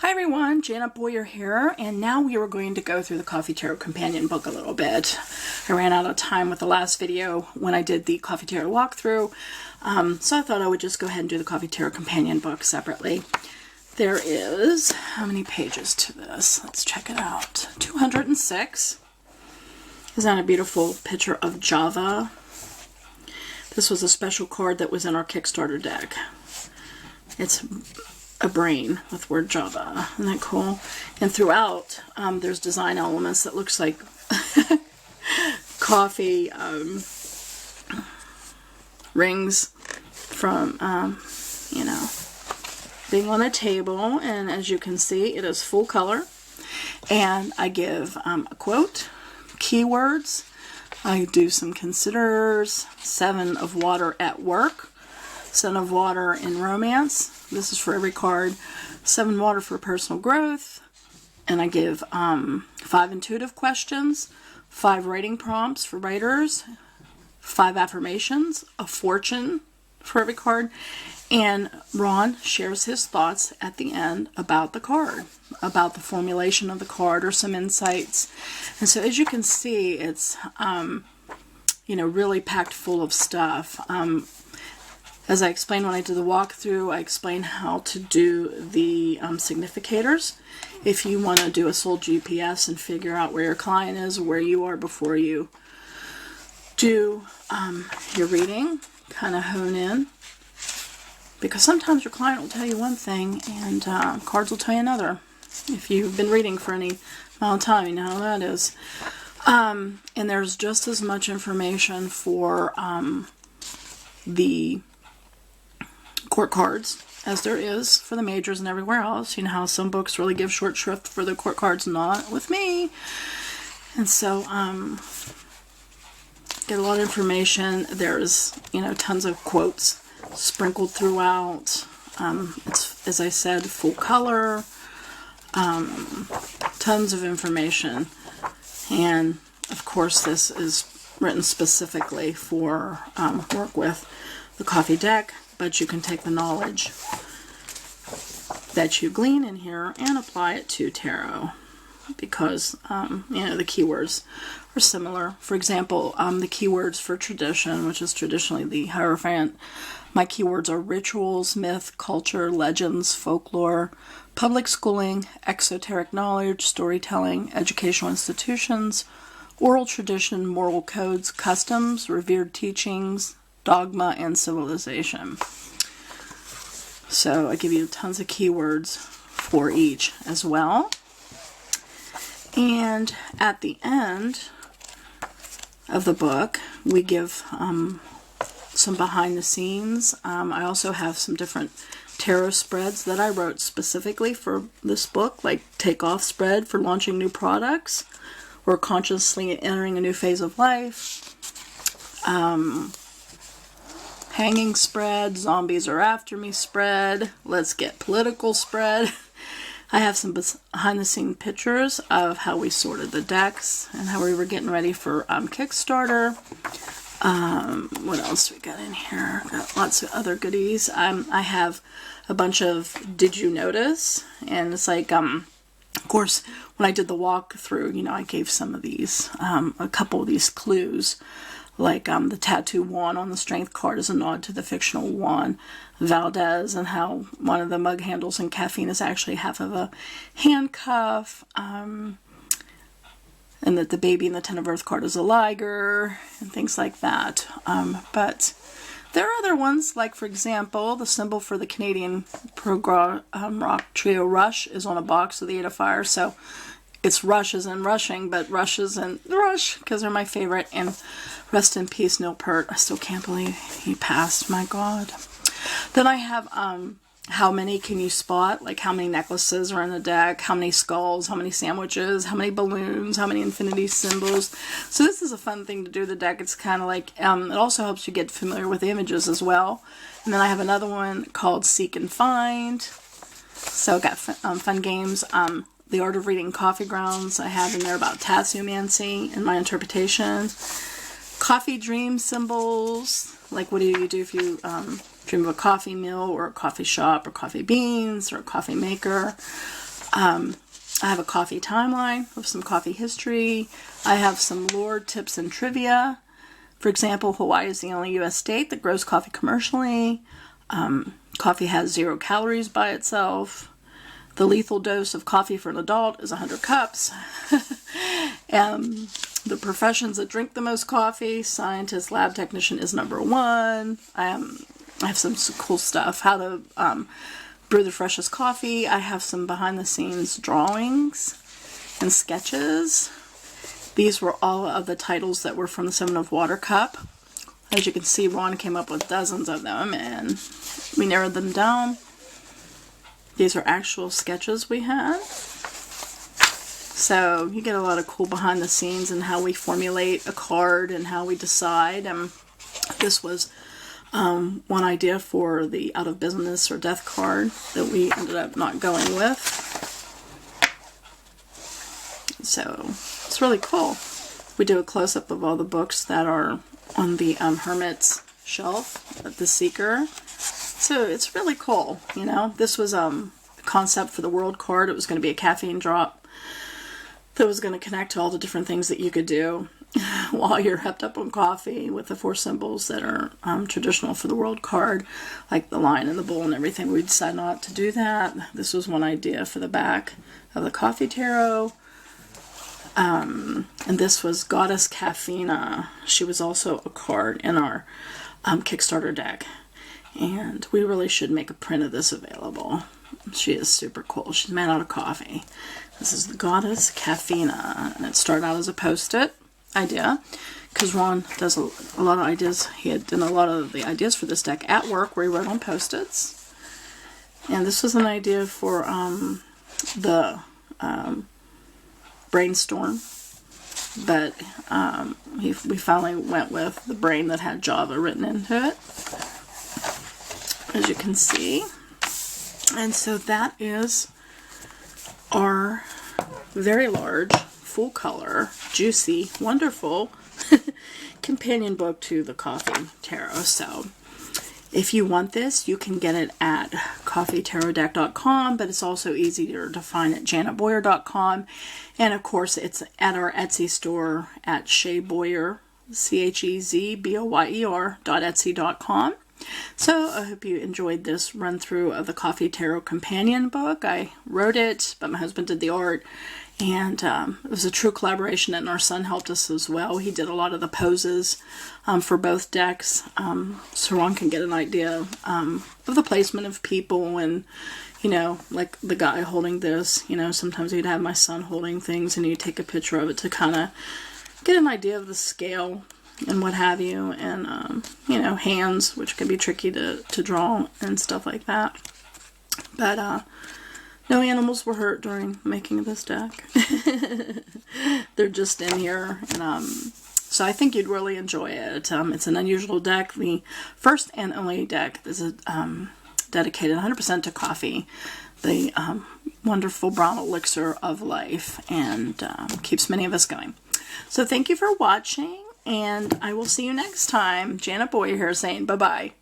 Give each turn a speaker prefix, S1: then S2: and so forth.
S1: Hi everyone, Janet Boyer here, and now we are going to go through the Coffee Tarot Companion book a little bit. I ran out of time with the last video when I did the Coffee Tarot walkthrough, so I thought I would just go ahead and do the Coffee Tarot Companion book separately. There is, how many pages to this? Let's check it out. 206. Isn't that a beautiful picture of Java? This was a special card that was in our Kickstarter deck. It's a brain with word Java. Isn't that cool? And throughout, there's design elements that looks like coffee rings from, you know, being on a table. And as you can see, it is full color. And I give a quote, keywords. I do some considers, 7 of water at work, 7 of water in romance. This is for every card. 7 water for personal growth. And I give 5 intuitive questions, 5 writing prompts for writers, 5 affirmations, a fortune for every card. And Ron shares his thoughts at the end about the card, about the formulation of the card or some insights. And so as you can see, it's, you know, really packed full of stuff. As I explained when I did the walkthrough, I explained how to do the significators. If you want to do a soul GPS and figure out where your client is or where you are before you do your reading, kind of hone in. Because sometimes your client will tell you one thing and cards will tell you another. If you've been reading for any amount of time, you know how that is. And there's just as much information for the court cards as there is for the majors and everywhere else. You know how some books really give short shrift for the court cards, not with me. And so get a lot of information. There's, you know, tons of quotes sprinkled throughout. It's, as I said, full color, tons of information, and of course this is written specifically for work with the coffee deck, but you can take the knowledge that you glean in here and apply it to tarot because you know, the keywords are similar. For example, the keywords for tradition, which is traditionally the Hierophant, my keywords are rituals, myth, culture, legends, folklore, public schooling, exoteric knowledge, storytelling, educational institutions, oral tradition, moral codes, customs, revered teachings, dogma, and civilization. So I give you tons of keywords for each as well. And at the end of the book, we give some behind the scenes. I also have some different tarot spreads that I wrote specifically for this book, like takeoff spread for launching new products or consciously entering a new phase of life, hanging spread, zombies are after me spread, let's get political spread. I have some behind the scene pictures of how we sorted the decks and how we were getting ready for Kickstarter. What else we got in here? Got lots of other goodies. I have a bunch of Did You Notice? And it's like, of course, when I did the walkthrough, you know, I gave some of these, a couple of these clues. Like the tattoo Juan on the strength card is a nod to the fictional Juan Valdez, and how one of the mug handles in caffeine is actually half of a handcuff. And that the baby in the Ten of Earth card is a liger, and things like that. But there are other ones, like, for example, the symbol for the Canadian rock trio Rush is on a box of the 8 of Fire. So it's Rush as in rushing, but Rush as in Rush, because they're my favorite. And rest in peace, Neil Peart. I still can't believe he passed. My God. Then I have how many can you spot? Like how many necklaces are in the deck, how many skulls, how many sandwiches, how many balloons, how many infinity symbols. So this is a fun thing to do the deck. It's kind of like, it also helps you get familiar with the images as well. And then I have another one called Seek and Find. So got fun games. The Art of Reading Coffee Grounds I have in there about tasseomancy and my interpretation. Coffee dream symbols, like what do you do if you dream of a coffee mill or a coffee shop or coffee beans or a coffee maker. I have a coffee timeline of some coffee history. I have some lore, tips, and trivia. For example, Hawaii is the only U.S. state that grows coffee commercially. Coffee has 0 calories by itself. The lethal dose of coffee for an adult is 100 cups. The professions that drink the most coffee, scientist, lab technician is number 1. I have some cool stuff. How to brew the freshest coffee. I have some behind the scenes drawings and sketches. These were all of the titles that were from the 7 of Water Cup. As you can see, Ron came up with dozens of them and we narrowed them down. These are actual sketches we had. So you get a lot of cool behind the scenes and how we formulate a card and how we decide. This was one idea for the out of business or death card that we ended up not going with. So it's really cool. We do a close-up of all the books that are on the Hermit's shelf, the Seeker. So it's really cool, you know. This was a concept for the world card. It was going to be a caffeine drop that was going to connect to all the different things that you could do while you're hepped up on coffee with the 4 symbols that are traditional for the world card, like the lion and the bull and everything. We decided not to do that. This was one idea for the back of the coffee tarot. And this was Goddess Caffeina. She was also a card in our Kickstarter deck. And we really should make a print of this available. She is super cool. She's made out of coffee. This is the Goddess Caffeina. And it started out as a post-it idea. Because Ron does a lot of ideas. He had done a lot of the ideas for this deck at work where he wrote on post-its. And this was an idea for the brainstorm. But we finally went with the brain that had Java written into it, as you can see. And so that is our very large, full color, juicy, wonderful companion book to the Coffee Tarot. So if you want this, you can get it at coffeetarotdeck.com, but it's also easier to find at janetboyer.com. And of course, it's at our Etsy store at shezboyer, CHEZBOYER.etsy.com. So I hope you enjoyed this run through of the Coffee Tarot Companion book. I wrote it, but my husband did the art. And it was a true collaboration, and our son helped us as well. He did a lot of the poses for both decks, so Ron can get an idea of the placement of people, and, you know, like the guy holding this, you know, sometimes he'd have my son holding things, and he'd take a picture of it to kind of get an idea of the scale and what have you, and, you know, hands, which can be tricky to draw and stuff like that. But, no animals were hurt during making of this deck. They're just in here. And, so I think you'd really enjoy it. It's an unusual deck. The first and only deck is dedicated 100% to coffee. The wonderful brown elixir of life. And keeps many of us going. So thank you for watching. And I will see you next time. Janet Boyer here saying bye-bye.